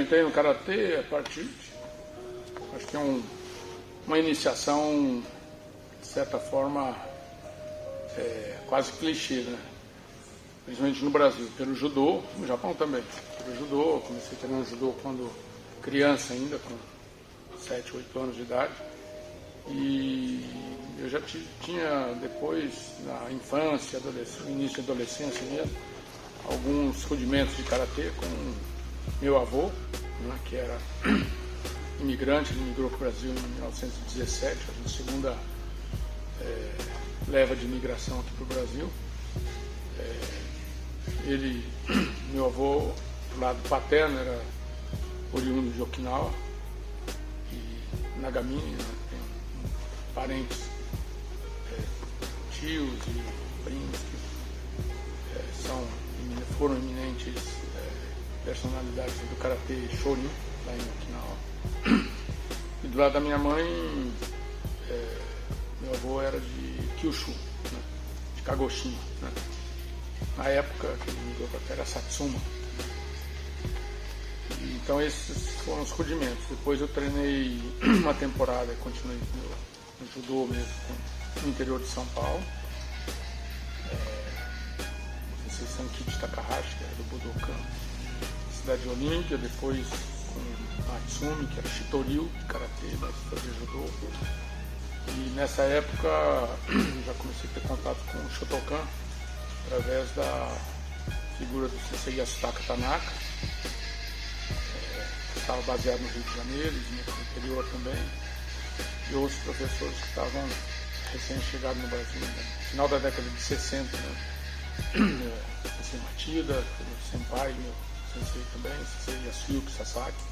entrei no Karatê a partir de, acho que é uma iniciação, de certa forma, quase clichê, né? Principalmente no Brasil, pelo judô, no Japão também. Pelo judô, comecei treinando judô quando criança ainda, com 7, 8 anos de idade. E eu já tinha depois, na infância, início da adolescência mesmo, alguns rudimentos de karatê com meu avô, né, que era imigrante. Ele migrou para o Brasil em 1917, a segunda leva de imigração aqui para o Brasil. Meu avô, do lado paterno, era oriundo de Okinawa e Nagamine, né, tem parentes, tios e primos que foram eminentes personalidades do Karatê Shorin, lá em Okinawa. E do lado da minha mãe, meu avô era de Kyushu, né, de Kagoshima, né. Na época que ele migrou para cá era Satsuma. E, então esses foram os rudimentos. Depois eu treinei uma temporada e continuei no judô mesmo, no interior de São Paulo. Comecei Sankichi Takahashi, que era do Budokan, Cidade Olímpia, depois com Matsumi, que era Shitoryu, de Karatê, mas fazia judô. E nessa época já comecei a ter contato com o Shotokan, através da figura do sensei Yasutaka Tanaka, que estava baseado no Rio de Janeiro, no interior também, e outros professores que estavam recém-chegados no Brasil, no final da década de 60, né? Sensei Matida, o senpai, meu sensei também, sensei Yasuyuki Sasaki.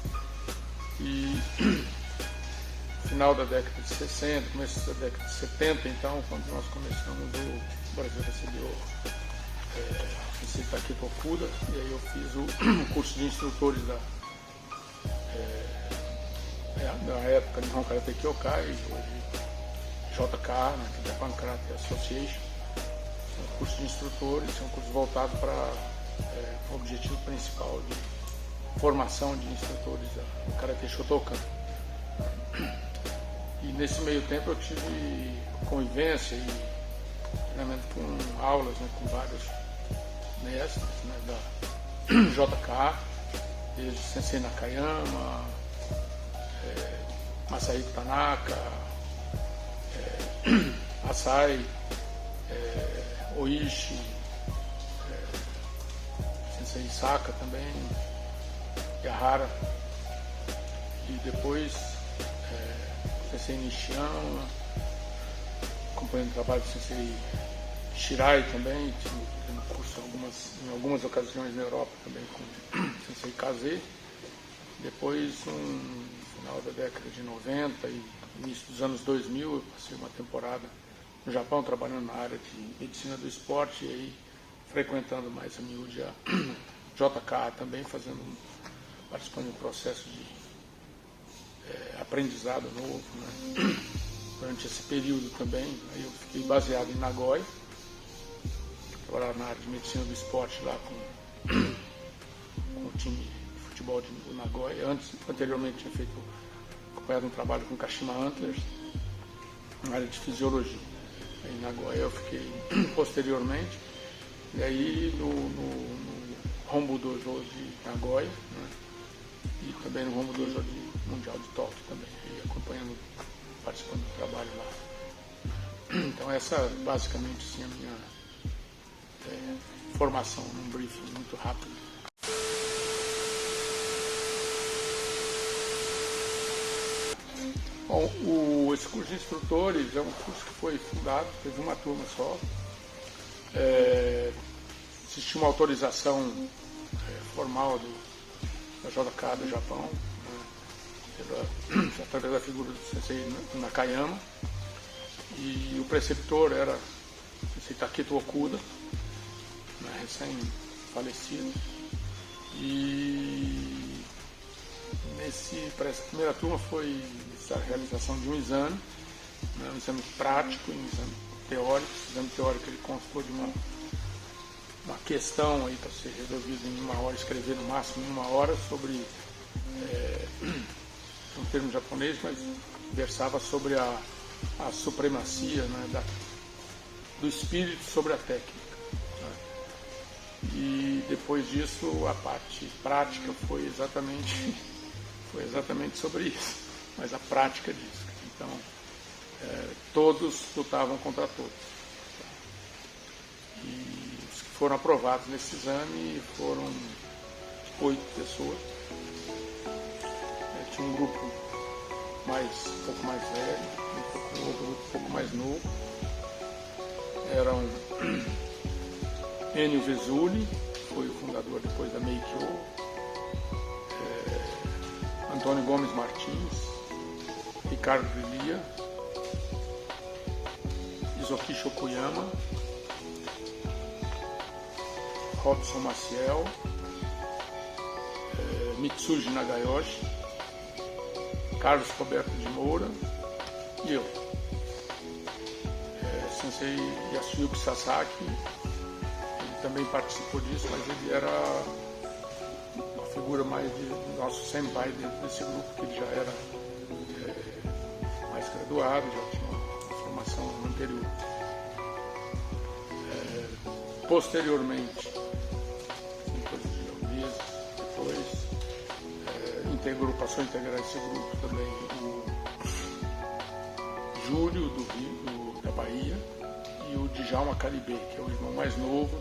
E no final da década de 60, começo da década de 70, então, quando nós começamos, o Brasil recebeu o sensei Takito Okuda, e aí eu fiz o curso de instrutores da época de Nihon Karate Kyokai, hoje JK, né, Japan Karate Association. É um curso de instrutores, é um curso voltado para o objetivo principal de formação de instrutores do Karate Shotokan. E nesse meio tempo eu tive convivência e treinamento com aulas, né, com vários mestres, né, da JK, desde Sensei Nakayama, Masahiko Tanaka, Asai, Oishi, Sensei Isaka também, Yahara, e depois Sensei Nishiyama, acompanhando o trabalho do Sensei Shirai também, tendo curso em algumas ocasiões na Europa também com o Sensei Kaze. Depois, no final da década de 90 e início dos anos 2000, eu passei uma temporada no Japão trabalhando na área de medicina do esporte e aí frequentando mais a miúde a JK também, participando de um processo de aprendizado novo, né? Durante esse período também, aí eu fiquei baseado em Nagoya, trabalhava na área de medicina do esporte lá com o time de futebol do Nagoya. Anteriormente tinha acompanhado um trabalho com Kashima Antlers, na área de fisiologia. Aí em Nagoya eu fiquei posteriormente, e aí no Hombu Dojo de Nagoya, né? E também no Hombu Dojo de Mundial de Tóquio também, e participando do trabalho lá. Então essa basicamente sim a minha formação, num briefing muito rápido. Bom, esse curso de instrutores é um curso que foi fundado, teve uma turma só. Existia uma autorização formal da JK do Japão, né, através da figura do Sensei Nakayama, e o preceptor era o Sensei Takito Okuda, né, recém-falecido. E para essa primeira turma foi a realização de um exame, né, um exame prático, um exame teórico. Esse exame teórico ele constou de uma questão aí para ser resolvida em 1 hora, escrever no máximo em 1 hora sobre um termo japonês, mas versava sobre a supremacia, né, do espírito sobre a técnica. Né? E depois disso a parte prática foi exatamente sobre isso, mas a prática disso. Então, todos lutavam contra todos. E os que foram aprovados nesse exame foram 8 pessoas. Tinha um grupo um pouco mais velho, outro grupo um pouco mais novo. Eram Ennio Vesuli, que foi o fundador depois da Meikyo, Antônio Gomes Martins, Ricardo Grillia, Isoki Shokuyama, Robson Maciel, Mitsuji Nagayoshi, Carlos Roberto de Moura e eu. Sensei Yasuyuki Sasaki, ele também participou disso, mas ele era uma figura mais do nosso senpai dentro desse grupo, que ele já era mais graduado, já tinha uma formação no anterior. Posteriormente, depois, passou a integrar esse grupo também o Júlio do Rio, da Bahia, e o Djalma Caribé, que é o irmão mais novo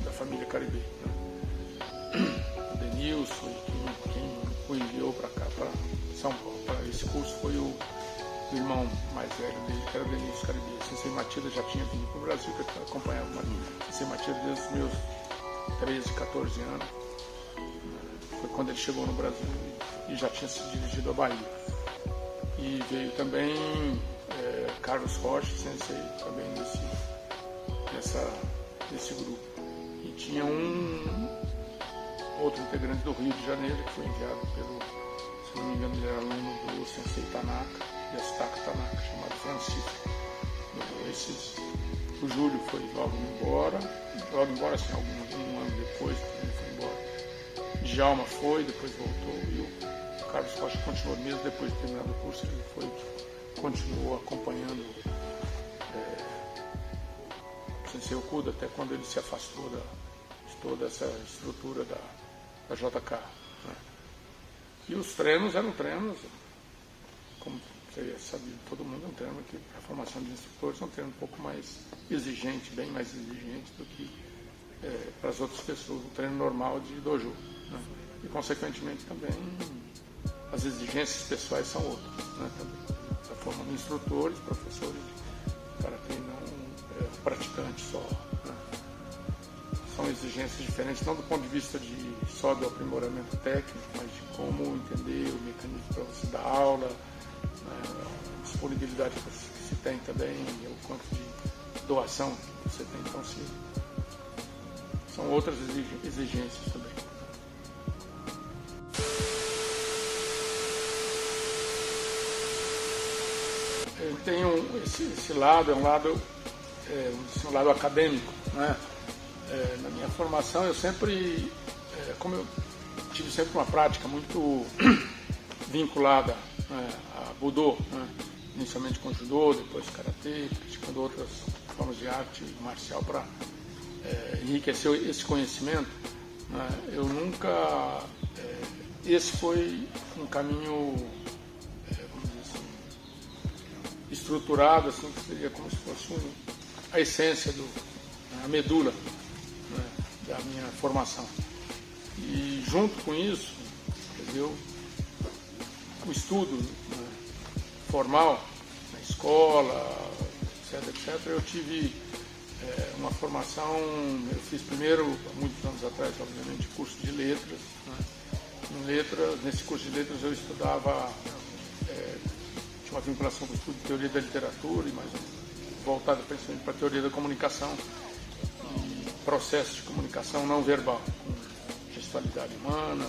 da família Caribé. Né? O Denilson, e quem o enviou para cá, para São Paulo, para esse curso, foi o irmão mais velho dele, que era o Denilson Caribé. A Sensei Matilda já tinha vindo para o Brasil, que eu acompanhava a Sensei Matilda desde os meus 13, 14 anos. Foi quando ele chegou no Brasil e já tinha se dirigido à Bahia. E veio também Carlos Rocha, Sensei, também desse grupo. E tinha um outro integrante do Rio de Janeiro, que foi enviado se não me engano, ele era aluno do Sensei Tanaka, Yasutaka Tanaka, chamado Francisco. O Júlio foi logo embora assim, um ano depois ele foi embora. Djalma foi, depois voltou, e o Carlos Rocha continuou mesmo depois de terminar o curso, ele continuou acompanhando o Sensei Okuda até quando ele se afastou de toda essa estrutura da JK. Né? E os treinos eram treinos, como você sabe, todo mundo é um treino que a formação de instrutores é um treino um pouco mais exigente, bem mais exigente do que para as outras pessoas, um treino normal de dojo. Né? E, consequentemente, também as exigências pessoais são outras. Né? Está formando instrutores, professores, para quem não praticante só. Né? São exigências diferentes, não do ponto de vista só do aprimoramento técnico, mas de como entender o mecanismo para você dar aula, né? A disponibilidade que se tem também, o quanto de doação que você tem. Então, são outras exigências também. Eu tenho esse lado, é um lado acadêmico, né? Na minha formação eu sempre, como eu tive sempre uma prática muito vinculada, né, a Budô, né? Inicialmente com Judô, depois Karatê, praticando outras formas de arte marcial para enriquecer esse conhecimento, né? Eu nunca... esse foi um caminho, vamos dizer assim, estruturado, assim, que seria como se fosse a essência, a medula, né, da minha formação. E junto com isso, o estudo, né, formal, na escola, etc., eu tive uma formação, eu fiz primeiro, há muitos anos atrás, obviamente, curso de letras. Né? Nesse curso de letras eu estudava, tinha uma vinculação com o estudo de teoria da literatura, mas voltada principalmente para a teoria da comunicação e processos de comunicação não verbal, com gestualidade humana,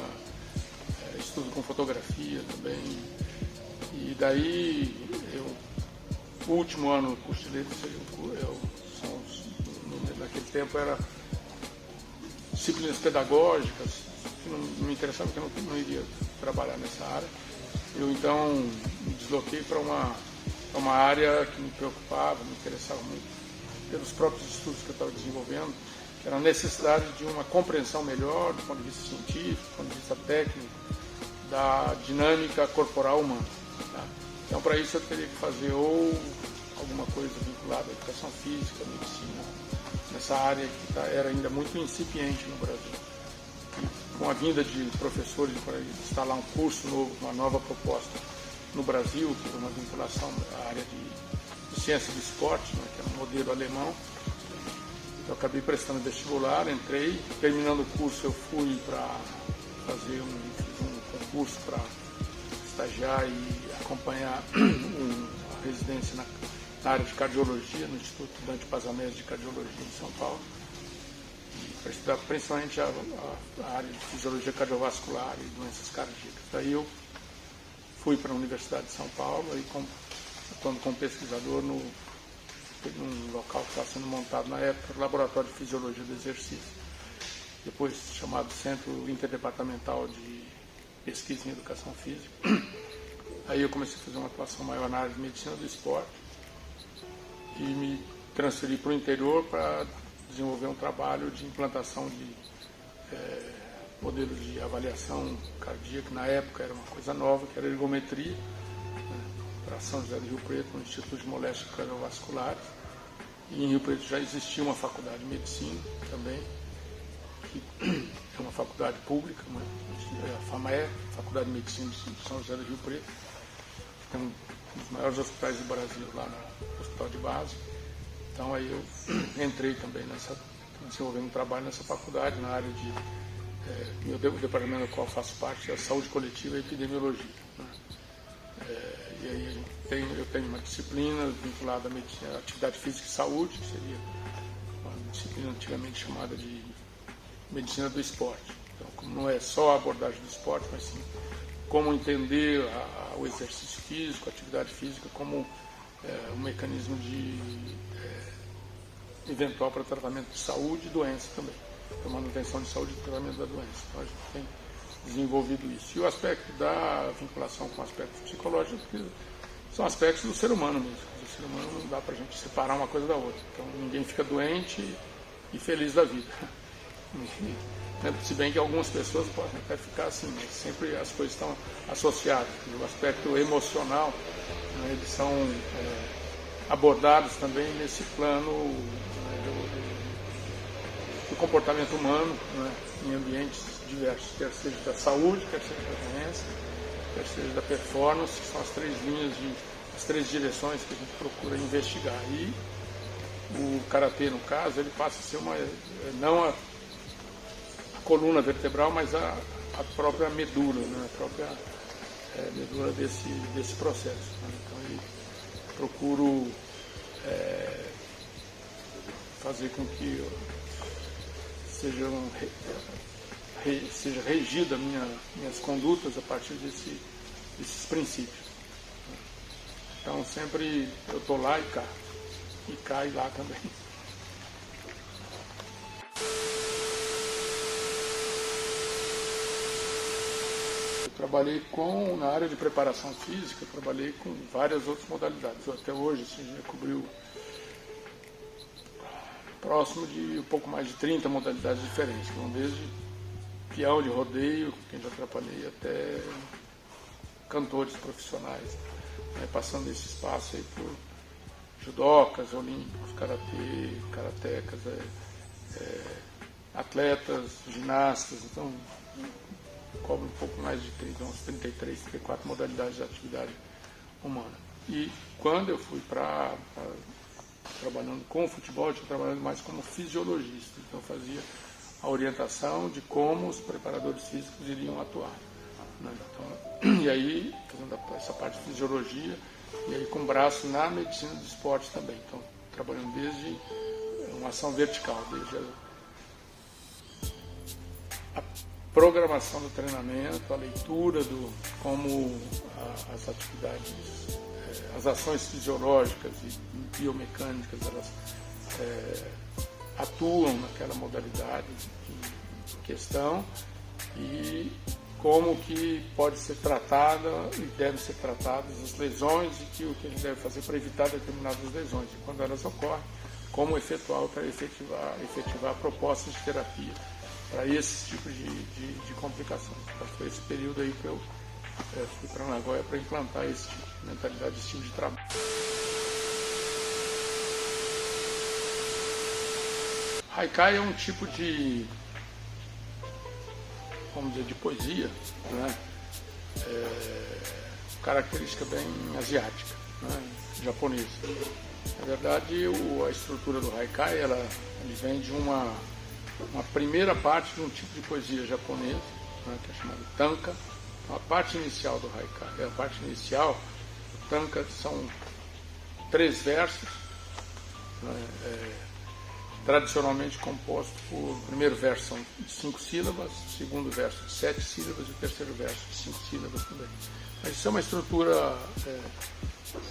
estudo com fotografia também. E daí, o último ano do curso de letras, naquele tempo era disciplinas pedagógicas, que não me interessava, porque eu não iria trabalhar nessa área. Eu então me desloquei para uma área que me preocupava, me interessava muito, pelos próprios estudos que eu estava desenvolvendo, que era a necessidade de uma compreensão melhor do ponto de vista científico, do ponto de vista técnico, da dinâmica corporal humana. Tá? Então, para isso, eu teria que fazer ou alguma coisa vinculada à educação física, à medicina, nessa área que era ainda muito incipiente no Brasil. E com a vinda de professores para instalar um curso novo, uma nova proposta no Brasil, que era uma vinculação à área de ciência do esporte, né, que era um modelo alemão, eu acabei prestando vestibular, entrei, terminando o curso eu fui para fazer um concurso para estagiar e acompanhar a residência na área de cardiologia, no Instituto Dante Pazamés de Cardiologia em São Paulo, para estudar principalmente a área de fisiologia cardiovascular e doenças cardíacas. Daí eu fui para a Universidade de São Paulo, aí atuando como pesquisador num local que estava sendo montado na época, o Laboratório de Fisiologia do Exercício, depois chamado Centro Interdepartamental de Pesquisa em Educação Física. Aí eu comecei a fazer uma atuação maior na área de medicina do esporte e me transferi para o interior para desenvolver um trabalho de implantação de modelos de avaliação cardíaca, que na época era uma coisa nova, que era a ergometria, né, para São José do Rio Preto, no Instituto de Moléstias Cardiovasculares. E em Rio Preto já existia uma faculdade de medicina também, que é uma faculdade pública, a FAMAE, Faculdade de Medicina de São José do Rio Preto, que tem um dos maiores hospitais do Brasil lá no Hospital de Base. Então aí eu entrei também desenvolvendo um trabalho nessa faculdade, na área de o departamento do qual faço parte é a saúde coletiva e epidemiologia. Né? E aí eu tenho uma disciplina vinculada à atividade física e saúde, que seria uma disciplina antigamente chamada de medicina do esporte. Então, como não é só a abordagem do esporte, mas sim como entender o exercício físico, a atividade física como um mecanismo de eventual para tratamento de saúde e doença também. Para manutenção de saúde e tratamento da doença. Então a gente tem desenvolvido isso. E o aspecto da vinculação com o aspecto psicológico, que são aspectos do ser humano mesmo. O ser humano não dá para a gente separar uma coisa da outra. Então ninguém fica doente e feliz da vida. Se bem que algumas pessoas podem até ficar assim, mas sempre as coisas estão associadas. O aspecto emocional, né, eles são abordados também nesse plano do comportamento humano, né, em ambientes diversos, quer seja da saúde, quer seja da doença, quer seja da performance, que são as as três direções que a gente procura investigar. E o karatê, no caso, ele passa a ser não a coluna vertebral, mas a própria medula, né, a própria medula desse processo. Né. Então, eu procuro fazer com que seja regida minhas condutas a partir desses princípios. Então sempre eu estou lá e cá. E cá e lá também. Eu trabalhei na área de preparação física, trabalhei com várias outras modalidades. Até hoje, já cobriu próximo de um pouco mais de 30 modalidades diferentes, vão desde peão de rodeio, com quem já trabalhei, até cantores profissionais, né, passando esse espaço aí por judocas, olímpicos, karatecas, atletas, ginastas, então cobre um pouco mais de 33, 34 modalidades de atividade humana. E quando eu fui trabalhando com o futebol, eu tinha trabalhado mais como fisiologista, então eu fazia a orientação de como os preparadores físicos iriam atuar. Né? Então, e aí, fazendo essa parte de fisiologia, e aí com braço na medicina do esporte também. Então, trabalhando desde uma ação vertical, desde a programação do treinamento, a leitura como as atividades, as ações fisiológicas e biomecânicas, elas atuam naquela modalidade em questão, e como que pode ser tratada e devem ser tratadas as lesões e que o que a gente deve fazer para evitar determinadas lesões. E quando elas ocorrem, como efetuar para efetivar propostas de terapia para esse tipo de complicações. Então foi esse período aí que eu fui para Nagoya para implantar esse tipo de mentalidade, esse tipo de trabalho. Haikai é um tipo de, vamos dizer, de poesia, né? Característica bem asiática, né? Japonesa. Na verdade, a estrutura do Haikai, ele vem de uma primeira parte de um tipo de poesia japonesa, né, que é chamada Tanka. A parte inicial do Haikai, a parte inicial, o Tanka, são 3 versos, né, tradicionalmente composto o primeiro verso são de 5 sílabas, o segundo verso de 7 sílabas e o terceiro verso de 5 sílabas também. Mas isso é uma estrutura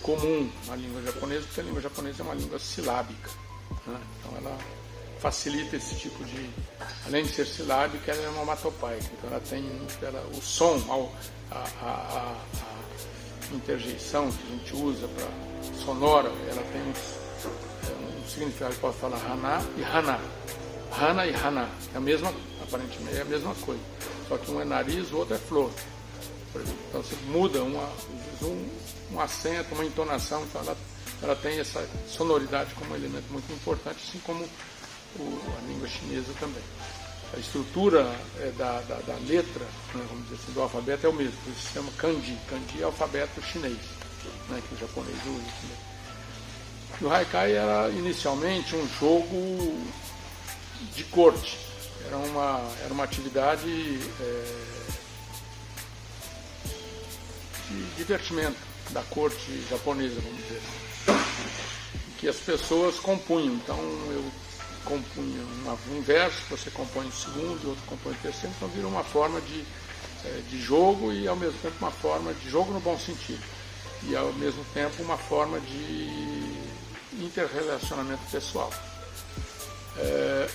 comum na língua japonesa, porque a língua japonesa é uma língua silábica, né? Então ela facilita esse tipo de, além de ser silábica, ela é onomatopaica, então ela tem o som, a interjeição que a gente usa para sonora, ela tem um significado que pode falar hana e hana. Hana e hana, é a mesma, aparentemente é a mesma coisa, só que um é nariz, o outro é flor. Então você muda um acento, uma entonação, então ela tem essa sonoridade como um elemento muito importante, assim como a língua chinesa também. A estrutura da letra, né, vamos dizer assim, do alfabeto é o mesmo, isso se chama kanji. Kanji é o alfabeto chinês, né, que o japonês usa também. E o Haikai era inicialmente um jogo de corte, era uma atividade de divertimento da corte japonesa, vamos dizer, que as pessoas compunham. Então eu compunha um verso, você compõe o segundo, o outro compõe o terceiro, então vira uma forma de jogo e ao mesmo tempo uma forma de jogo no bom sentido, e ao mesmo tempo uma forma de interrelacionamento pessoal.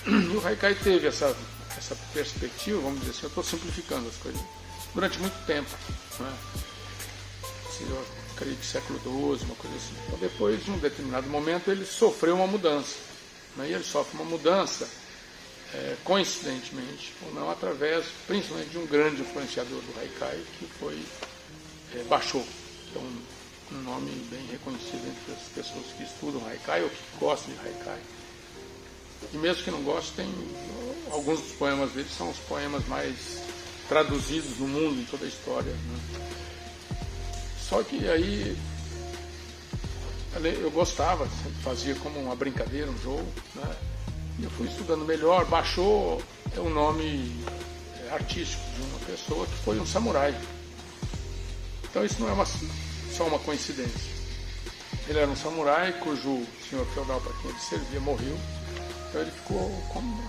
E o Haikai teve essa perspectiva, vamos dizer assim, eu estou simplificando as coisas, durante muito tempo, né? Eu creio que século XII, uma coisa assim. Então depois de um determinado momento ele sofreu uma mudança, né? E ele sofre uma mudança coincidentemente ou não, através principalmente de um grande influenciador do Haikai, que foi Basho. Então um nome bem reconhecido entre as pessoas que estudam Haikai ou que gostam de Haikai. E mesmo que não gostem, alguns dos poemas dele são os poemas mais traduzidos no mundo, em toda a história, né? Só que aí eu gostava, fazia como uma brincadeira, um jogo, né? E eu fui estudando melhor. Basho é o nome artístico de uma pessoa que foi um samurai. Então isso não é só uma coincidência. Ele era um samurai cujo senhor feudal para quem ele servia morreu. Então ele ficou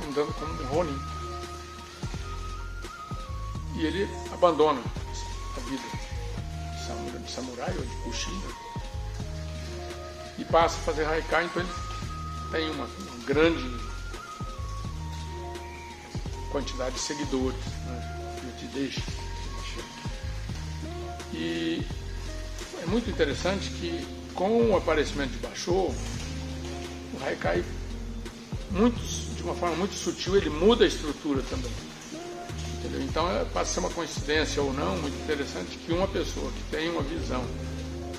andando como um ronin. E ele abandona a vida de samurai ou de Kushina e passa a fazer Haikai. Então ele tem uma grande quantidade de seguidores, né? Ele te deixa. E é muito interessante que com o aparecimento de Basho, o Haikai, de uma forma muito sutil, ele muda a estrutura também. Entendeu? Então pode ser uma coincidência ou não, muito interessante que uma pessoa que tem uma visão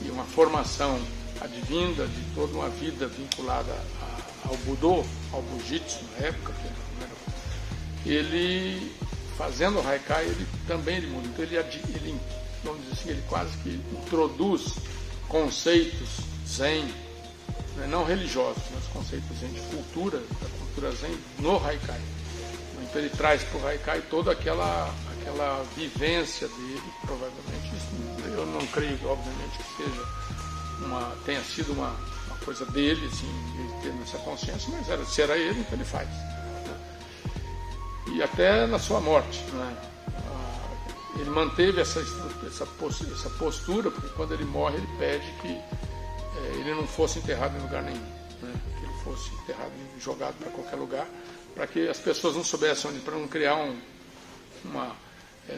e uma formação advinda de toda uma vida vinculada ao Budô, ao Bujitsu na época, ele fazendo o Haikai, ele também muda. Então ele, vamos dizer assim, ele quase que introduz conceitos zen, né, não religiosos, mas conceitos zen de cultura, da cultura zen no Haikai. Então ele traz para o Haikai toda aquela vivência dele, provavelmente. Eu não creio, obviamente, que tenha sido uma coisa dele, assim, ele tendo essa consciência, mas se era ele, então ele faz. Né? E até na sua morte, né? Ele manteve essa postura, porque quando ele morre, ele pede que ele não fosse enterrado em lugar nenhum, né? Que ele fosse enterrado e jogado para qualquer lugar, para que as pessoas não soubessem onde, para não criar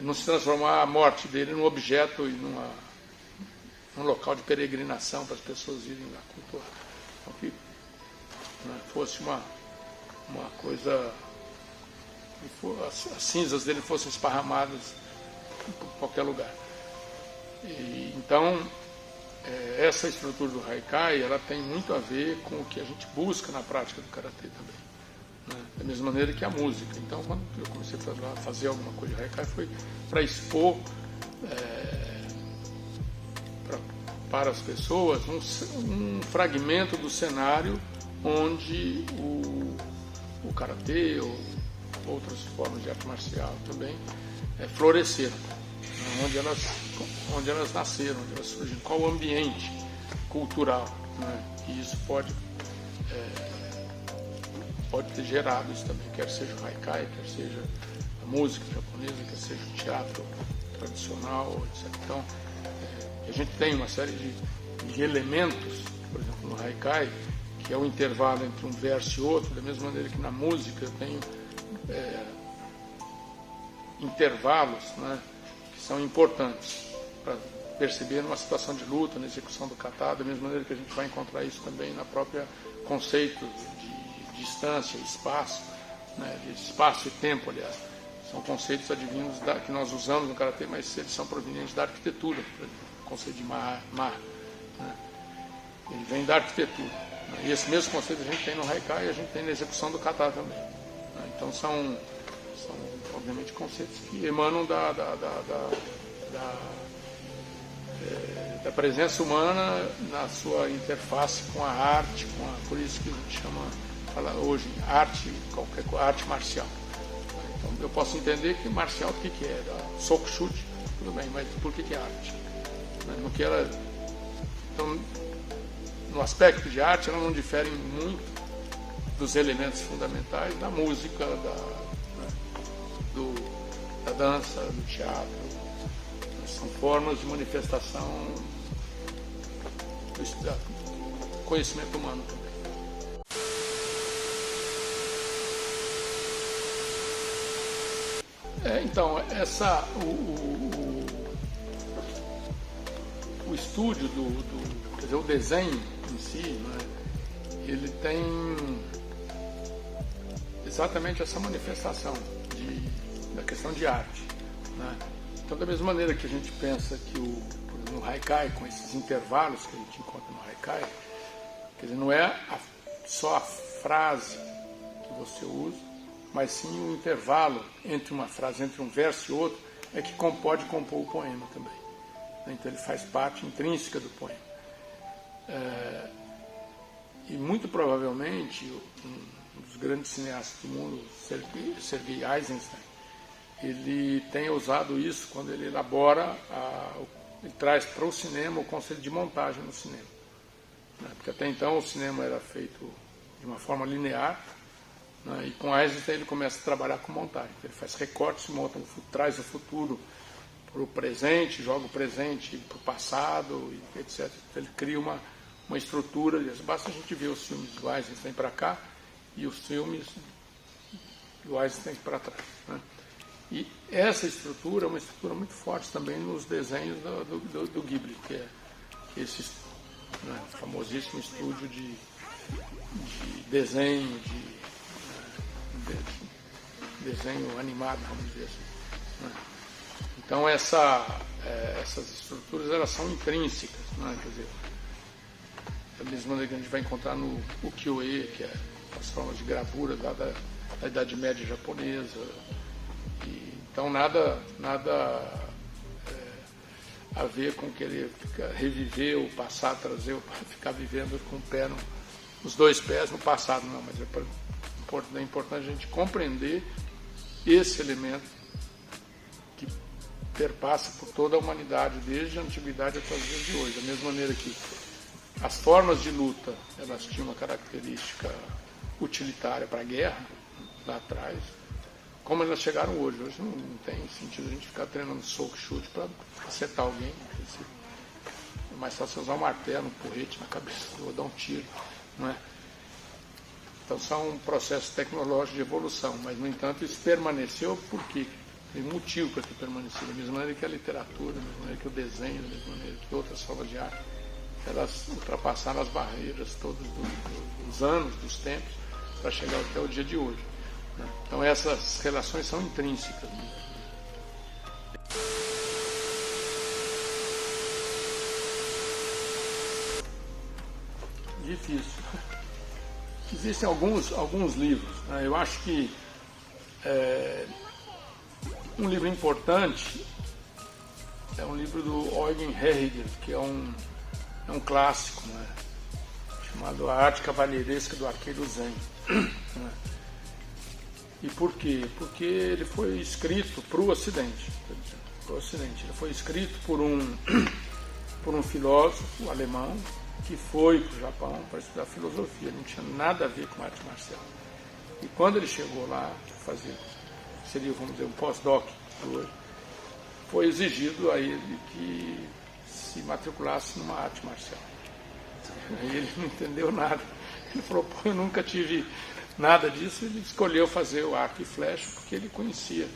não se transformar a morte dele num objeto e num local de peregrinação para as pessoas irem lá cultuar. Então, que fosse uma coisa, as cinzas dele fossem esparramadas por qualquer lugar. Então, essa estrutura do Haikai, ela tem muito a ver com o que a gente busca na prática do Karatê também. Né? Da mesma maneira que a música. Então, quando eu comecei a fazer alguma coisa de Haikai, foi para expor para as pessoas um fragmento do cenário onde o Karatê ou outras formas de arte marcial também floresceram, né? onde elas nasceram, onde elas surgiram, qual o ambiente cultural, né? E isso pode ter gerado isso também, quer seja o Haikai, quer seja a música japonesa, quer seja o teatro tradicional, etc. Então, a gente tem uma série de elementos, por exemplo, no Haikai, que é o intervalo entre um verso e outro, da mesma maneira que na música eu tenho intervalos, né, que são importantes para perceber numa situação de luta, na execução do kata, da mesma maneira que a gente vai encontrar isso também na própria conceito de distância, espaço, né, de espaço e tempo, aliás. São conceitos advindos que nós usamos no Karatê, mas eles são provenientes da arquitetura, por exemplo, o conceito de mar, né, ele vem da arquitetura. Né, e esse mesmo conceito a gente tem no Haikai e a gente tem na execução do kata também. Né, então são obviamente conceitos que emanam da presença humana na sua interface com a arte, por isso que a gente fala hoje arte, arte marcial. Então eu posso entender que marcial o que é? Soco, chute, tudo bem, mas por que é arte? Então, no aspecto de arte, ela não difere muito dos elementos fundamentais da música, da dança, do teatro. São formas de manifestação do conhecimento humano também. Então, o estúdio quer dizer, o desenho em si, né, ele tem exatamente essa manifestação da questão de arte. Né? Então, da mesma maneira que a gente pensa que no Haikai, com esses intervalos que a gente encontra no Haikai, quer dizer, não é só a frase que você usa, mas sim o intervalo entre uma frase, entre um verso e outro, é que pode compor o poema também. Então ele faz parte intrínseca do poema. E muito provavelmente um dos grandes cineastas do mundo, Sergei Eisenstein, ele tem usado isso quando ele elabora, ele traz para o cinema o conceito de montagem no cinema. Né? Porque até então o cinema era feito de uma forma linear, né? E com Eisenstein ele começa a trabalhar com montagem. Ele faz recortes, monta, traz o futuro para o presente, joga o presente para o passado, etc. Ele cria uma estrutura. Basta a gente ver os filmes do Eisenstein para cá e os filmes do Eisenstein para trás. Né? E essa estrutura é uma estrutura muito forte também nos desenhos do Ghibli, que é esse famosíssimo estúdio de desenho, desenho animado, vamos dizer assim. Né? Então essas estruturas elas são intrínsecas, né? Quer dizer, da mesma maneira que a gente vai encontrar no ukiyo-e, que é as formas de gravura da Idade Média japonesa. Então nada a ver com querer reviver o passado, ficar vivendo com os dois pés no passado, não, mas é importante a gente compreender esse elemento que perpassa por toda a humanidade, desde a antiguidade até os dias de hoje. Da mesma maneira que as formas de luta, elas tinham uma característica utilitária para a guerra, lá atrás, como elas chegaram hoje. Hoje não tem sentido a gente ficar treinando soco, chute para acertar alguém. É mais fácil usar um martelo, um porrete na cabeça, ou dar um tiro, não é? Então são processos tecnológicos de evolução, mas no entanto isso permaneceu por quê? tem motivo para ter permanecido, da mesma maneira que a literatura, da mesma maneira que o desenho, da mesma maneira que outras formas de arte, elas ultrapassaram as barreiras todas dos anos, dos tempos, para chegar até o dia de hoje. Né? Então essas relações são intrínsecas. Né? Difícil. Existem alguns livros. Né? Eu acho que um livro importante é um livro do Eugen Herriger, que é um clássico, né? Chamado A Arte Cavalheiresca do Arqueiro Zen. Né? E por quê? Porque ele foi escrito para o Ocidente. Ele foi escrito por um filósofo alemão que foi para o Japão para estudar filosofia, não tinha nada a ver com arte marcial. E quando ele chegou lá, seria, vamos dizer, um pós-doc hoje, foi exigido a ele que se matriculasse numa arte marcial. Aí ele não entendeu nada. Ele falou, pô, eu nunca tive nada disso. Ele escolheu fazer o arco e flecha porque ele conhecia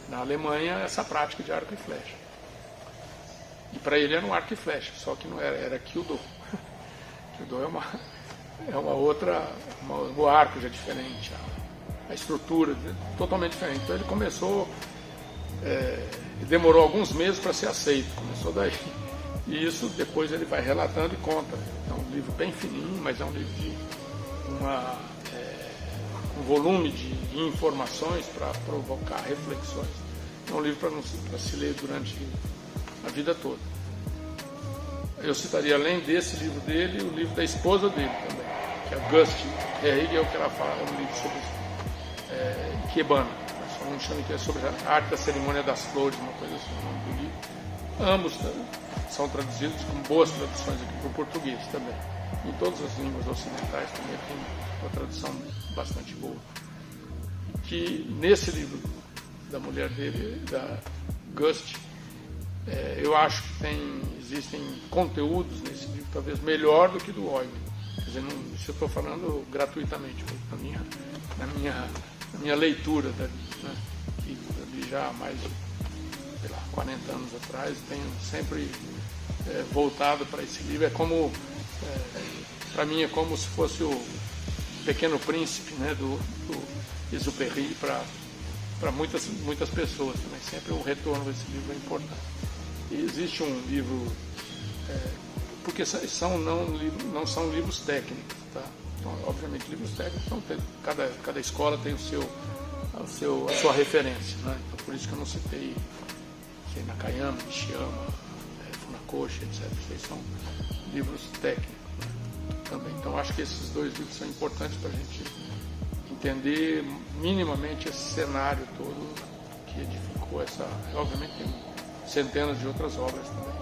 na Alemanha essa prática de arco e flecha. E para ele era um arco e flecha, só que não era Kyudo. Kyudo é uma outra, o arco já é diferente, a estrutura totalmente diferente. Então ele começou, demorou alguns meses para ser aceito, começou daí. E isso depois ele vai relatando e conta. É um livro bem fininho, mas é um livro de um volume de informações para provocar reflexões. É um livro para se ler durante a vida toda. Eu citaria, além desse livro dele, o livro da esposa dele também, que é a Gust Herriger, que ela fala, é um livro sobre Ikebana. A gente chama que é sobre a arte da cerimônia das flores, uma coisa assim, o nome do livro. Ambos são traduzidos com boas traduções aqui para o português também. Em todas as línguas ocidentais também tem uma tradução bastante boa. Que nesse livro da mulher dele, da Gust, eu acho que existem conteúdos nesse livro talvez melhor do que do Eugen. Quer dizer, isso eu estou falando gratuitamente, na minha leitura dali, né? Que ali já há mais de 40 anos atrás, tenho sempre voltado para esse livro. Para mim é como se fosse o Pequeno Príncipe, né, do Exupéry para muitas pessoas também. Sempre o retorno desse livro é importante. E existe um livro, porque não são livros técnicos, tá? Então, obviamente, livros técnicos, cada escola tem a sua referência, né? Então, por isso que eu não citei Nakayama, Nishiyama, Funakoshi, etc. Esses são livros técnicos, né? Também. Então, acho que esses dois livros são importantes para a gente entender minimamente esse cenário todo que edificou essa. Obviamente, tem centenas de outras obras também.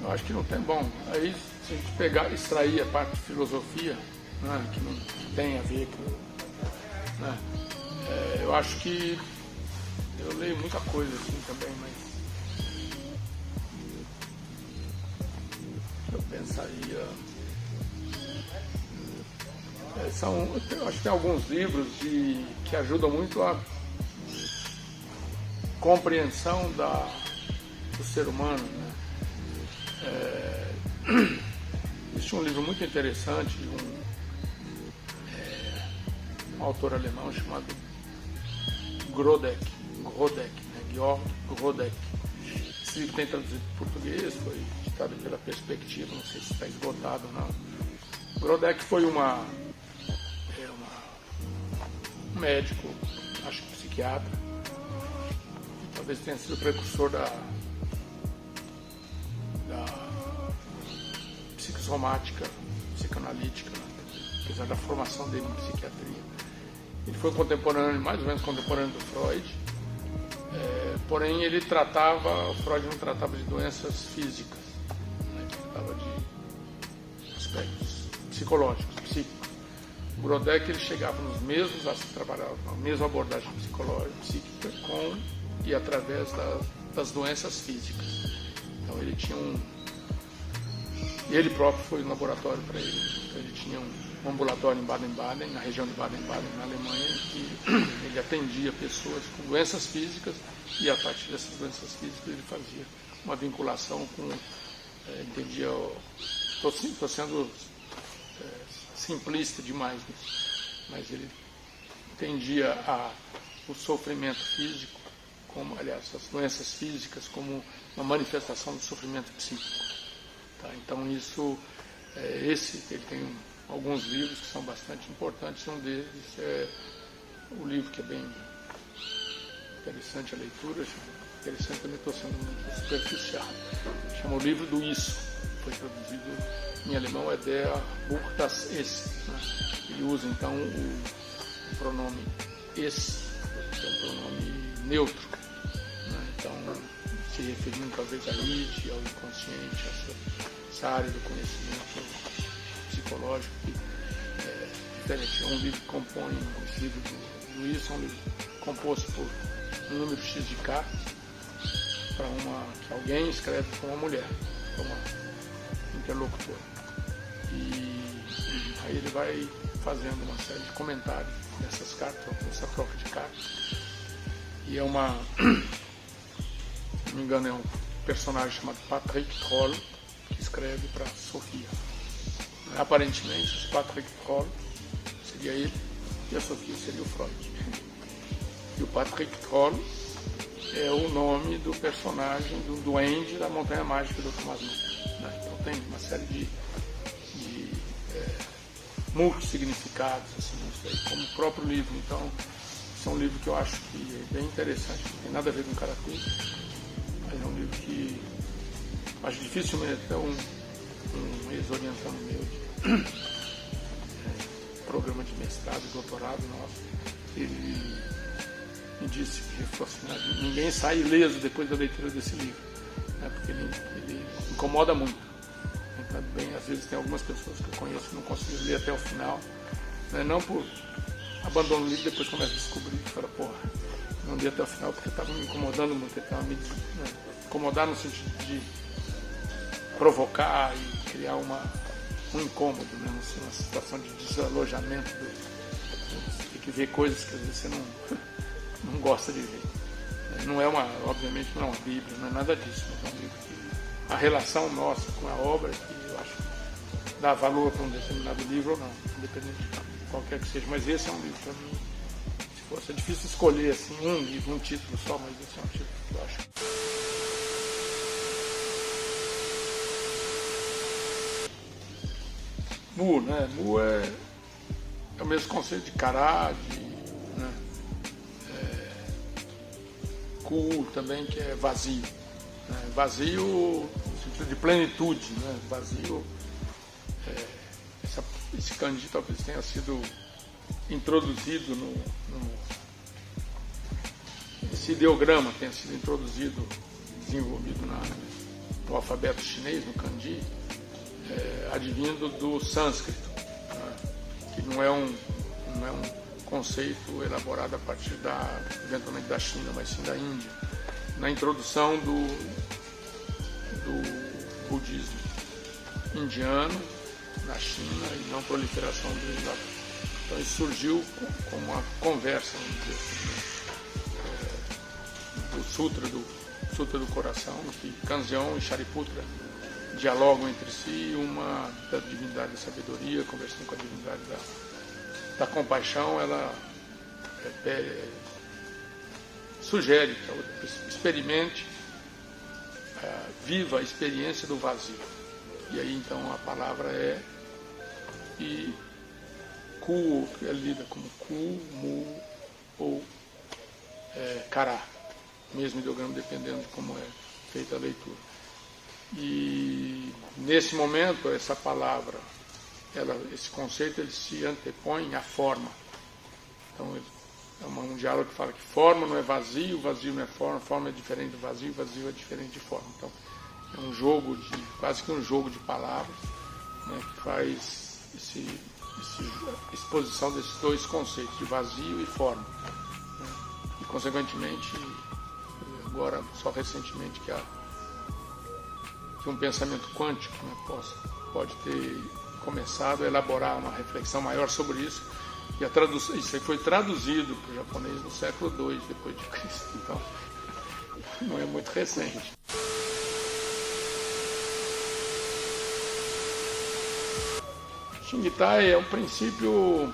Eu acho que não tem. Bom, aí se a gente extrair a parte de filosofia, né, que não tem a ver com. Né, eu acho que eu leio muita coisa assim também, mas eu pensaria. Eu acho que tem alguns livros que ajudam muito a compreensão do ser humano. Né? Existe um livro muito interessante de um autor alemão chamado Grodeck, né? Georg Grodeck. Esse livro tem traduzido para português, foi editado pela Perspectiva, não sei se está esgotado ou não. Grodeck foi um médico, acho que psiquiatra, talvez tenha sido o precursor da psicosomática, psicanalítica, né? Apesar da formação dele em psiquiatria. Ele foi mais ou menos contemporâneo do Freud, porém o Freud não tratava de doenças físicas, né? Ele tratava de aspectos psicológicos, psíquicos. O Grodeck ele chegava trabalhava na mesma abordagem psíquica e através das doenças físicas. Então ele tinha Ele próprio foi um laboratório para ele. Então, ele tinha um ambulatório em Baden-Baden, na região de Baden-Baden, na Alemanha, em que ele atendia pessoas com doenças físicas e a partir dessas doenças físicas ele fazia uma vinculação com, entendia, estou sendo simplista demais nisso, mas ele entendia o sofrimento físico, como, aliás, as doenças físicas como uma manifestação do sofrimento psíquico. Tá? Então isso, ele tem alguns livros que são bastante importantes, um deles é o livro que é bem interessante a leitura, interessante, também estou sendo muito superficial, chama o livro do Isso, foi traduzido em alemão, é Der Buch das Es, né? Ele usa então o pronome Es, que é um pronome neutro, né? Então se referindo talvez à id, ao inconsciente, essa área do conhecimento psicológico que é um livro que compõe, esse livro do Isso é um livro composto por um número X de K para que alguém escreve para uma mulher, para uma interlocutora. E aí ele vai fazendo uma série de comentários nessas cartas, nessa troca de cartas. E é se não me engano, é um personagem chamado Patrick Troll que escreve para Sofia. Aparentemente, esse Patrick Troll seria ele e a Sofia seria o Freud. E o Patrick Troll é o nome do personagem do duende da Montanha Mágica do Thomas Mann. Né? Então tem uma série de multissignificados, assim, isso aí, como o próprio livro. Então, esse é um livro que eu acho que é bem interessante, não tem nada a ver com karatê, mas é um livro que acho dificilmente até um ex-orientando meu de programa de mestrado e doutorado nosso, ele me disse que ninguém sai ileso depois da leitura desse livro, né, porque ele incomoda muito. Então, bem, às vezes tem algumas pessoas que eu conheço que não conseguem ler até o final, né, não por abandono o livro, depois começa a descobrir e fala, porra, não li até o final porque estava me incomodando muito, estava me incomodar no sentido de provocar e criar um incômodo, né, assim, uma situação de desalojamento, você tem que ver coisas que às vezes você não gosta de ver. Não é obviamente não é uma Bíblia, não é nada disso, mas é um livro que a relação nossa com a obra que eu acho que dá valor para um determinado livro ou não, independente de qualquer que seja. Mas esse é um livro para mim, se fosse, é difícil escolher assim, um livro, um título só, mas esse é um título que eu acho. Mu, né? Mu é o mesmo conceito de Kará, né? Ku também, que é vazio. Né? Vazio no sentido de plenitude, né? Vazio, esse kanji talvez tenha sido introduzido esse ideograma tenha sido introduzido, desenvolvido no alfabeto chinês, no kanji, advindo do sânscrito, né? Que não é um conceito elaborado a partir eventualmente da China, mas sim da Índia, na introdução do budismo indiano na China e não proliferação do. Então isso surgiu como uma conversa, vamos dizer assim, do Sutra do Coração, que Kanzeon e Shariputra dialogam entre si, uma da divindade da sabedoria, conversando com a divindade da compaixão, ela sugere que a outra experimente, viva a experiência do vazio. E aí então a palavra é Ku, que é lida como Ku, Mu ou Kará, mesmo ideograma dependendo de como é feita a leitura. E nesse momento essa palavra, esse conceito, ele se antepõe à forma. Então é um diálogo que fala que forma não é vazio, vazio não é forma, forma é diferente do vazio, vazio é diferente de forma. Então é um jogo quase que um jogo de palavras, né, que faz essa exposição desses dois conceitos, de vazio e forma, né, e consequentemente, agora só recentemente que um pensamento quântico, né, possa pode ter começado a elaborar uma reflexão maior sobre isso. E isso aí foi traduzido para o japonês no século II depois de Cristo. Então, não é muito recente. Shingitai é um princípio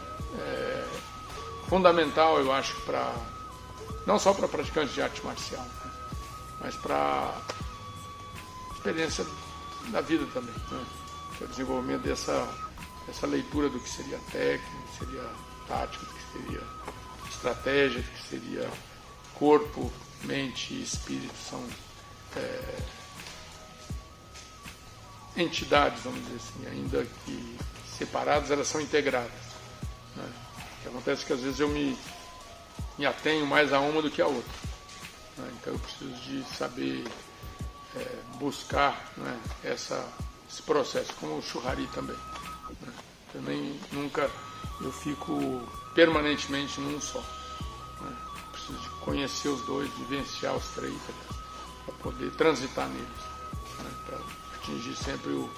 fundamental, eu acho, não só para praticantes de arte marcial, né, mas para experiência da vida também, né, para o desenvolvimento dessa leitura do que seria técnica, do que seria tática, do que seria estratégia, do que seria corpo, mente e espírito. São entidades, vamos dizer assim, ainda que separadas, elas são integradas, né? O que acontece é que às vezes eu me atenho mais a uma do que a outra, né? Então eu preciso de saber buscar, né, esse processo, como o Shuhari também, né? Eu fico permanentemente num só, né? Preciso de conhecer os dois, vivenciar os três, para poder transitar neles, né? Para atingir sempre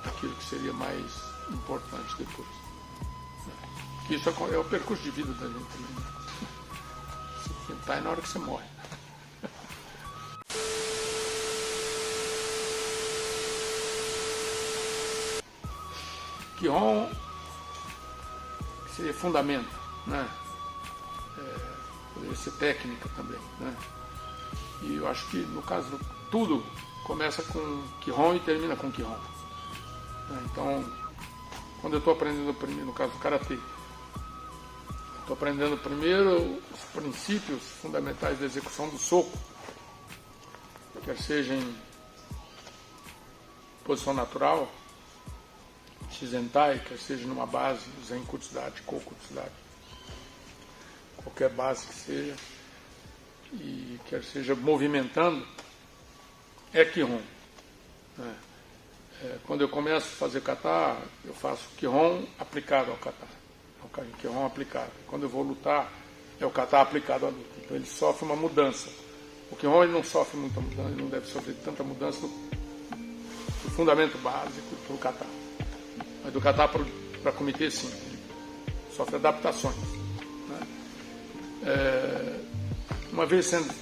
aquilo que seria mais importante depois, né? Isso é o percurso de vida da gente também, né? Você está na hora que você morre. Kihon seria fundamento, né? Poderia ser técnica também, né? E eu acho que no caso tudo começa com Kihon e termina com Kihon, né? Então, quando eu estou aprendendo no caso do Karatê, estou aprendendo primeiro os princípios fundamentais da execução do soco, quer seja em posição natural, Shizentai, quer seja numa base, Zenkutsudachi, Kokutsudachi, qualquer base que seja, e quer seja movimentando, é Kihon, né? Quando eu começo a fazer kata, eu faço Kihon aplicado ao kata, é o Kihon aplicado. Quando eu vou lutar, é o kata aplicado à luta. Então ele sofre uma mudança. O Kihon ele não sofre muita mudança, ele não deve sofrer tanta mudança do fundamento básico para o kata. Mas do kata para comitê, sim, ele sofre adaptações, né? Uma vez sendo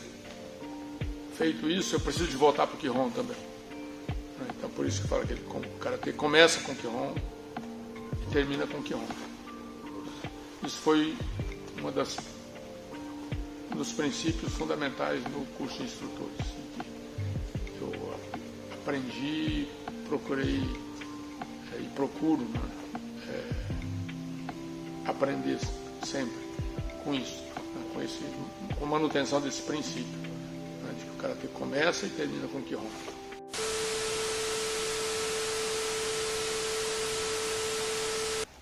feito isso, eu preciso de voltar para o Kihon também, né? Então por isso que eu falo que o Karatê começa com Kihon e termina com Kihon. Isso foi um dos princípios fundamentais no curso de instrutores, que eu aprendi, procurei e procuro, né, aprender sempre com isso, né, com manutenção desse princípio, né, de que o Karatê começa e termina com Kihon.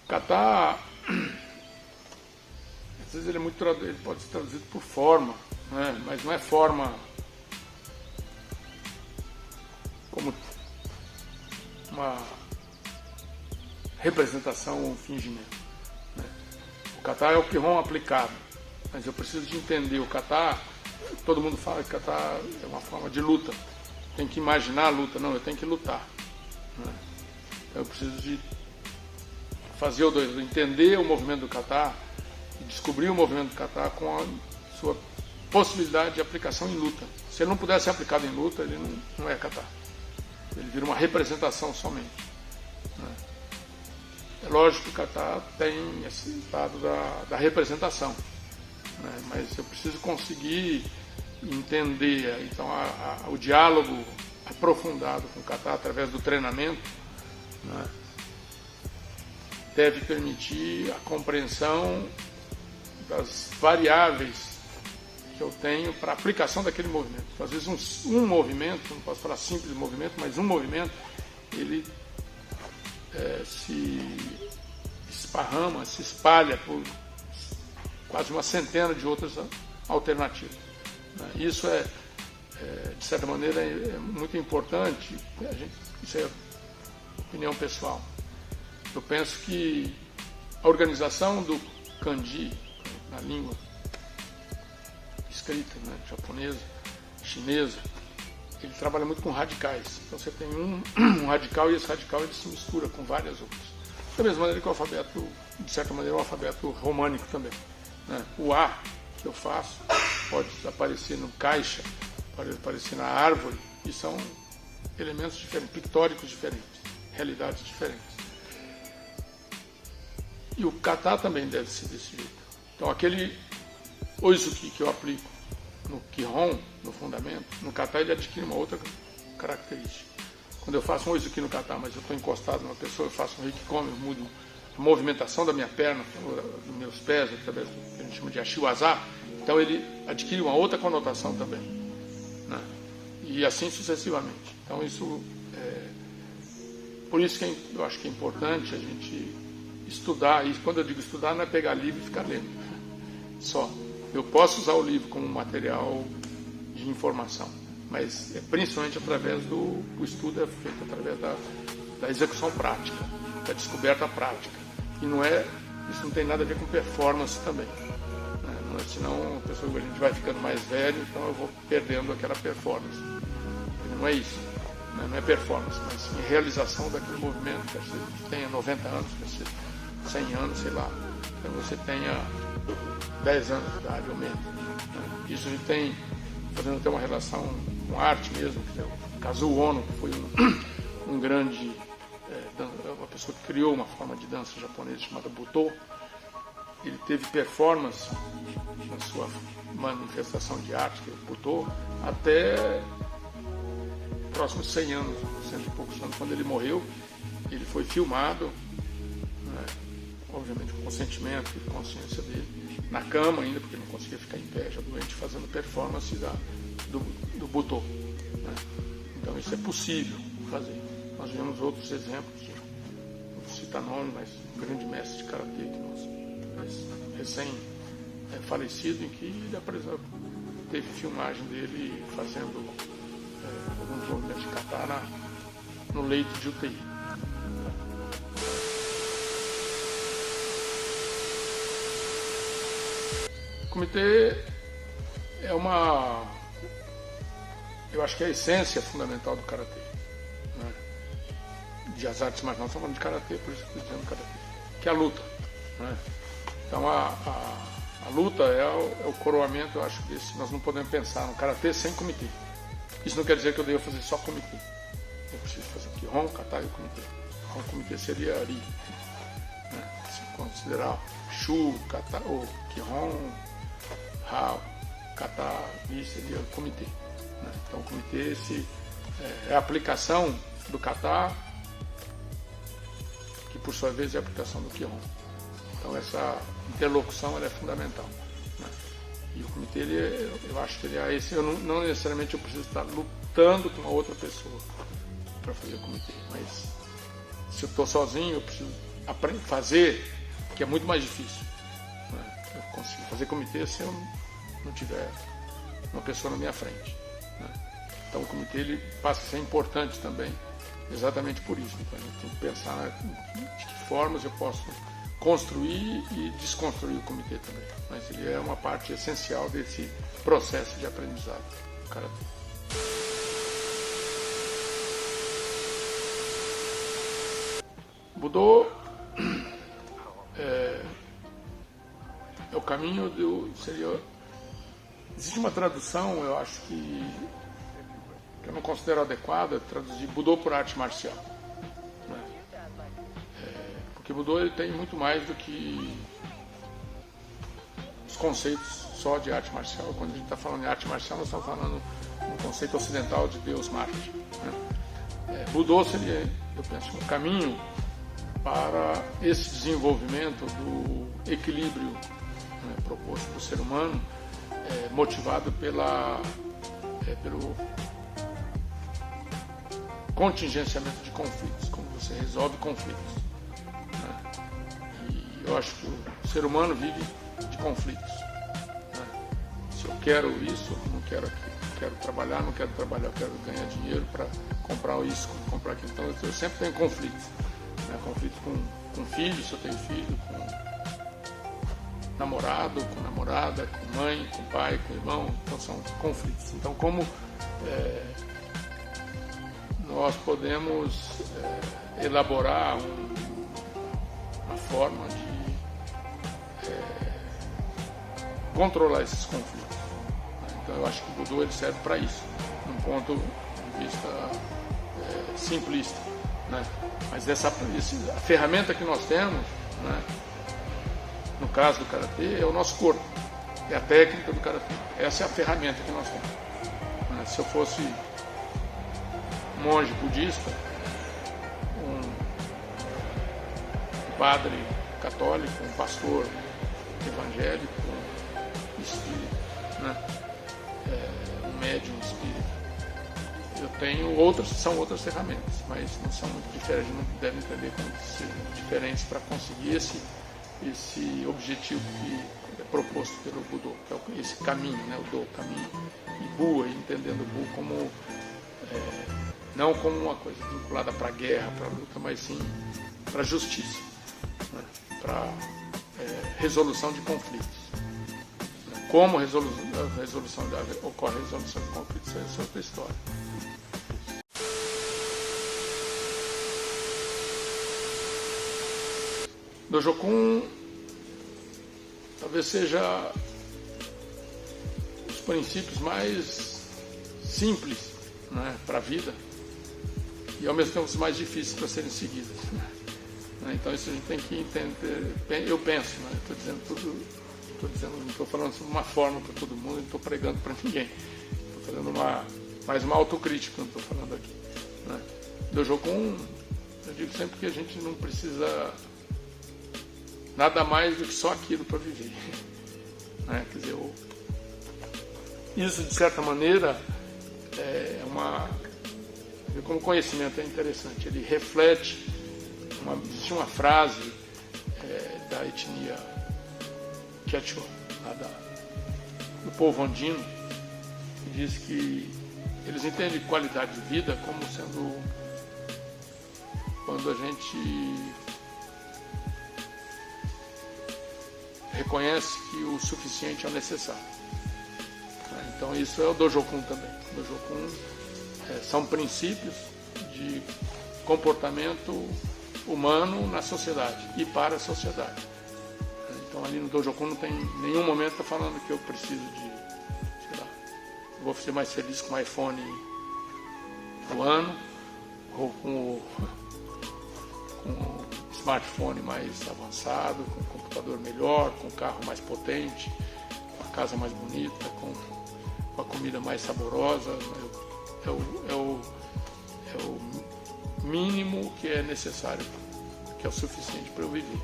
Kata, às vezes ele pode ser traduzido por forma, né, mas não é forma como uma representação ou um fingimento, né? O kata é o Kihon aplicado, mas eu preciso de entender o kata. Todo mundo fala que kata é uma forma de luta, tem que imaginar a luta. Não, eu tenho que lutar, né? Então eu preciso de fazer o dois, entender o movimento do kata e descobrir o movimento do kata com a sua possibilidade de aplicação em luta. Se ele não puder ser aplicado em luta, ele não é kata, ele vira uma representação somente, né? É lógico que o kata tem esse lado da representação, né? Mas eu preciso conseguir entender, então, o diálogo aprofundado com o kata através do treinamento, né, deve permitir a compreensão das variáveis que eu tenho para a aplicação daquele movimento. Então, às vezes um movimento, não posso falar simples movimento, mas um movimento, ele se esparrama, se espalha por quase uma centena de outras alternativas, né? Isso de certa maneira, é muito importante. Isso é opinião pessoal. Eu penso que a organização do kanji, na língua escrita, né, japonesa, chinesa, ele trabalha muito com radicais. Então você tem um radical e esse radical ele se mistura com várias outras. Da mesma maneira que o alfabeto, de certa maneira, é um alfabeto românico também, né? O A que eu faço pode aparecer no caixa, pode aparecer na árvore, e são elementos diferentes, pictóricos diferentes, realidades diferentes. E o kata também deve ser desse jeito. Então aquele oizuki que eu aplico no Kihon, no fundamento, no kata ele adquire uma outra característica. Quando eu faço um oizuki no kata, mas eu estou encostado numa pessoa, eu faço um rikikomi, eu mudo a movimentação da minha perna, dos meus pés, através do que a gente chama de ashiwaza, então ele adquire uma outra conotação também, né? E assim sucessivamente. Então isso por isso que eu acho que é importante a gente estudar, e quando eu digo estudar não é pegar livro e ficar lendo só. Eu posso usar o livro como material de informação, mas principalmente através o estudo é feito através da execução prática, da descoberta prática. E isso não tem nada a ver com performance também, né? Senão a gente vai ficando mais velho, então eu vou perdendo aquela performance. Não é isso, né? Não é performance, mas sim realização daquele movimento, quer dizer, que tenha 90 anos, quer dizer, 100 anos, sei lá, então você tenha 10 anos de idade ou menos, né? Isso a gente tem, fazendo até uma relação com arte mesmo, que é o Kazuo Ono, que foi um grande, uma pessoa que criou uma forma de dança japonesa chamada Buto. Ele teve performance na sua manifestação de arte, que é o Buto, até próximos 100 anos, 100 e poucos anos, quando ele morreu. Ele foi filmado, né, obviamente com consentimento e consciência dele, na cama ainda, porque não conseguia ficar em pé, já doente, fazendo performance do Buto, né? Então isso é possível fazer. Nós vemos outros exemplos, não vou citar nome, mas um grande mestre de karatê que nós recém-falecido, em que ele teve filmagem dele fazendo alguns movimentos de kata no leito de UTI. O comitê eu acho que é a essência fundamental do karatê, né? De as artes marciais, nós estamos falando de karatê, por isso que estou dizendo karatê, que é a luta, né? Então a luta é o coroamento. Eu acho que nós não podemos pensar no karatê sem comitê. Isso não quer dizer que eu devo fazer só comitê. Eu preciso fazer Kihon, kata e comitê. O comitê seria Ri, né? Se considerar Shu, kata, ou Kihon, Ha, kata, Ri seria o comitê, né? Então o comitê é a aplicação do kata, que por sua vez é a aplicação do Kihon. Então essa interlocução ela é fundamental, né? E o comitê, eu acho que ele é esse. Eu não necessariamente eu preciso estar lutando com uma outra pessoa para fazer o comitê, mas se eu estou sozinho eu preciso fazer, que é muito mais difícil, né? Eu consigo fazer comitê se eu não tiver uma pessoa na minha frente, né? Então o comitê ele passa a ser importante também, exatamente por isso. Então a gente tem que pensar de que formas eu posso construir e desconstruir o comitê também, mas ele é uma parte essencial desse processo de aprendizado do karatê. Budô é o caminho existe uma tradução, eu acho que eu não considero adequada, traduzir Budô por arte marcial, né? Porque Budô ele tem muito mais do que os conceitos só de arte marcial. Quando a gente está falando de arte marcial, nós estamos falando um conceito ocidental de Deus Marte, né? Budô seria, eu penso, um caminho para esse desenvolvimento do equilíbrio, né, proposto para o ser humano, motivado pelo contingenciamento de conflitos, como você resolve conflitos, né? E eu acho que o ser humano vive de conflitos, né? Se eu quero isso, não quero aquilo, quero trabalhar, não quero trabalhar, eu quero ganhar dinheiro para comprar isso, comprar aquilo. Então eu sempre tenho conflitos, né? Conflitos com filhos, se eu tenho filho, com namorado, com namorada, com mãe, com pai, com irmão. Então são conflitos. Então como nós podemos elaborar uma forma de controlar esses conflitos. Então eu acho que o Budô ele serve para isso, num ponto de vista simplista, né? Mas a ferramenta que nós temos, né, no caso do Karatê, é o nosso corpo, é a técnica do Karatê. Essa é a ferramenta que nós temos, né? Se eu fosse um monge budista, um padre católico, um pastor evangélico, um espírita, né? Um médium espírita, eu tenho são outras ferramentas, mas não são muito diferentes, não devem entender como ser diferentes para conseguir esse objetivo que é proposto pelo Budô, que é esse caminho, né? O Do, caminho, e Bu, entendendo o Bu como não como uma coisa vinculada para a guerra, para a luta, mas sim para a justiça, né? Para resolução de conflitos. Como ocorre a resolução de conflitos, essa é outra história. Dojokun talvez seja os princípios mais simples, né, para a vida e ao mesmo tempo os mais difíceis para serem seguidos, né? Então isso a gente tem que entender. Eu penso, né? Não estou falando sobre uma forma para todo mundo, não estou pregando para ninguém. Estou fazendo mais uma autocrítica, não estou falando aqui, né? Dojokun, eu digo sempre que a gente não precisa nada mais do que só aquilo para viver, né? Quer dizer, isso de certa maneira como conhecimento é interessante, ele reflete, existe uma frase da etnia Quechua, do povo andino, que diz que eles entendem qualidade de vida como sendo quando a gente reconhece que o suficiente é o necessário. Então isso é o Dojokun também. O Dojokun são princípios de comportamento humano na sociedade e para a sociedade. Então ali no Dojokun não tem nenhum momento está falando que eu preciso de, sei lá, vou ser mais feliz com o iPhone do ano ou com o smartphone mais avançado, com um computador melhor, com um carro mais potente, com a casa mais bonita, com a comida mais saborosa. É o mínimo que é necessário, que é o suficiente para eu viver,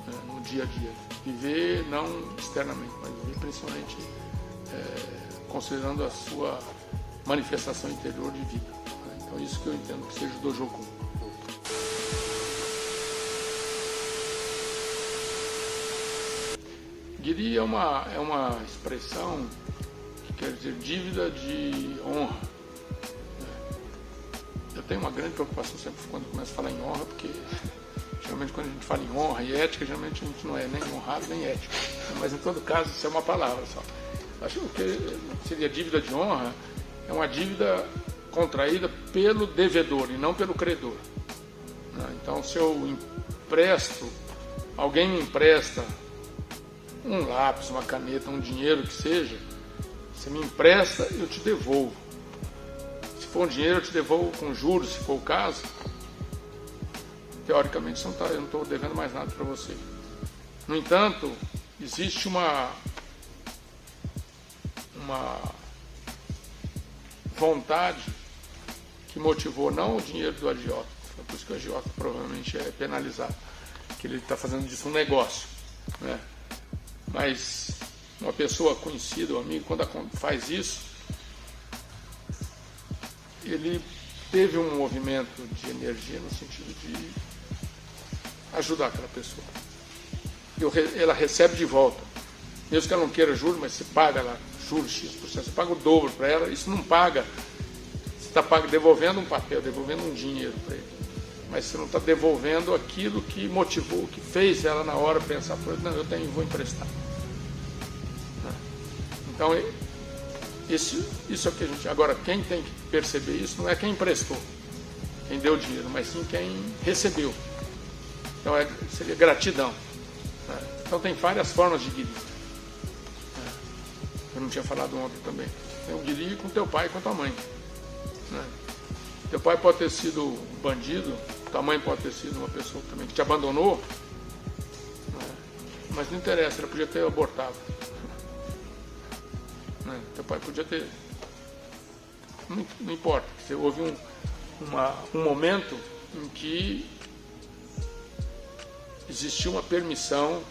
né, no dia a dia. Viver não externamente, mas viver principalmente considerando a sua manifestação interior de vida, né? Então isso que eu entendo que seja o Dojokun. Giri é uma expressão que quer dizer dívida de honra. Eu tenho uma grande preocupação sempre quando começo a falar em honra, porque geralmente quando a gente fala em honra e ética, geralmente a gente não é nem honrado nem ético. Mas em todo caso, isso é uma palavra só. Acho que seria dívida de honra, é uma dívida contraída pelo devedor e não pelo credor. Então, se eu empresto, alguém me empresta um lápis, uma caneta, um dinheiro que seja, você me empresta, eu te devolvo. Se for um dinheiro, eu te devolvo com juros, se for o caso. Teoricamente, eu não estou devendo mais nada para você. No entanto, existe uma vontade que motivou não o dinheiro do agiota, por isso que o agiota provavelmente é penalizado, que ele está fazendo disso um negócio, né? Mas uma pessoa conhecida, um amigo, quando faz isso, ele teve um movimento de energia no sentido de ajudar aquela pessoa. Ela recebe de volta, mesmo que ela não queira juros, mas você paga lá juros X%, você paga o dobro para ela, isso não paga, você está devolvendo um papel, devolvendo um dinheiro para ele, mas você não está devolvendo aquilo que motivou, que fez ela na hora pensar, não, vou emprestar. Então, isso é o que a gente... Agora, quem tem que perceber isso não é quem emprestou, quem deu dinheiro, mas sim quem recebeu. Então seria gratidão. Né? Então tem várias formas de guiri. Né? Eu não tinha falado ontem também. Tem um guiri com teu pai e com tua mãe. Né? Teu pai pode ter sido um bandido, tua mãe pode ter sido uma pessoa também que te abandonou, né? Mas não interessa, ela podia ter abortado. Né? Teu pai podia ter... Não importa, houve um momento em que existiu uma permissão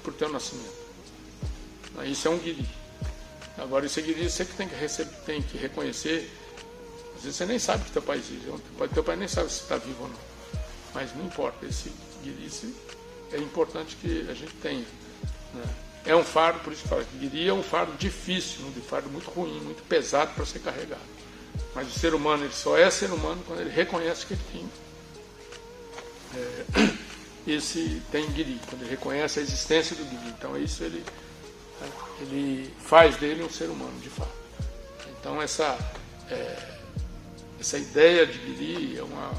por teu nascimento. Isso é um guiri. Agora, esse guiri você que tem que reconhecer. Às vezes você nem sabe que teu pai existe, teu pai nem sabe se está vivo ou não. Mas não importa, esse guiri é importante que a gente tenha. Né? É um fardo, por isso que fala que guiri é um fardo difícil, um fardo muito ruim, muito pesado para ser carregado. Mas o ser humano, ele só é ser humano quando ele reconhece que ele tem guiri, quando ele reconhece a existência do guiri. Então isso ele faz dele um ser humano, de fato. Então essa ideia de guiri é uma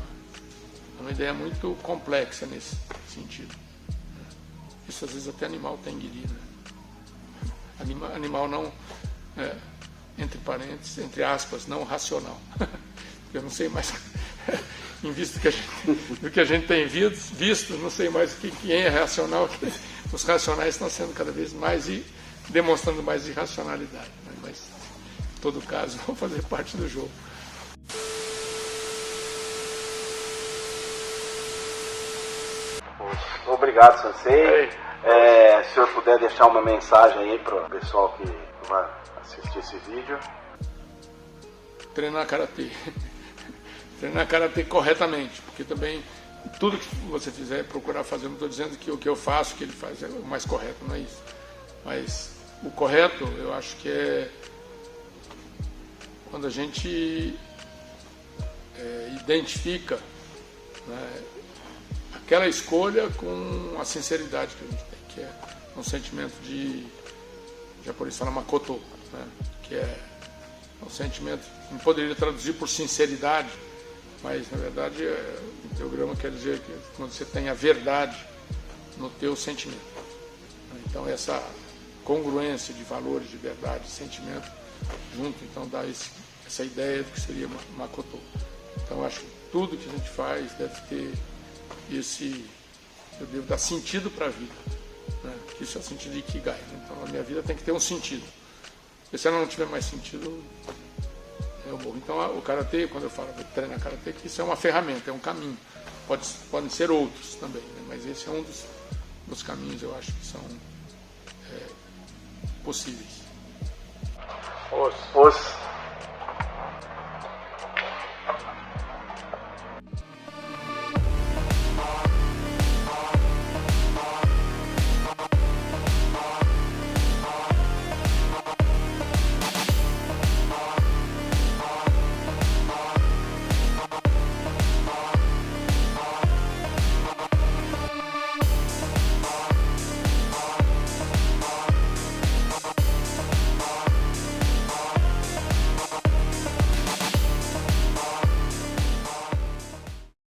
ideia muito complexa nesse sentido. Isso às vezes até animal tem guiri, né? Animal não, entre parênteses, entre aspas, não racional. Eu não sei mais, em vista do que a gente tem visto, não sei mais quem é racional. Os racionais estão sendo cada vez mais demonstrando mais irracionalidade. Né? Mas, em todo caso, vão fazer parte do jogo. Obrigado, Sensei. Se o senhor puder deixar uma mensagem aí para o pessoal que vai assistir esse vídeo. Treinar karatê. Treinar karatê corretamente, porque também tudo que você fizer, procurar fazer. Não estou dizendo que o que eu faço, que ele faz é o mais correto, não é isso. Mas o correto, eu acho que é quando a gente identifica, né, aquela escolha com a sinceridade que a gente tem, que é um sentimento de, japonês fala makoto, né, que é um sentimento, não poderia traduzir por sinceridade, mas na verdade o teograma quer dizer que quando você tem a verdade no teu sentimento. Então essa congruência de valores, de verdade, de sentimento junto, então dá essa ideia do que seria makoto. Então acho que tudo que a gente faz deve ter eu devo dar sentido para a vida, né? Isso é o sentido de Ikigai, né? Então a minha vida tem que ter um sentido, porque se ela não tiver mais sentido, eu morro. Então o karatê, quando eu falo de treinar karatê, que isso é uma ferramenta, é um caminho, podem ser outros também, né? Mas esse é um dos caminhos, eu acho que são possíveis. Os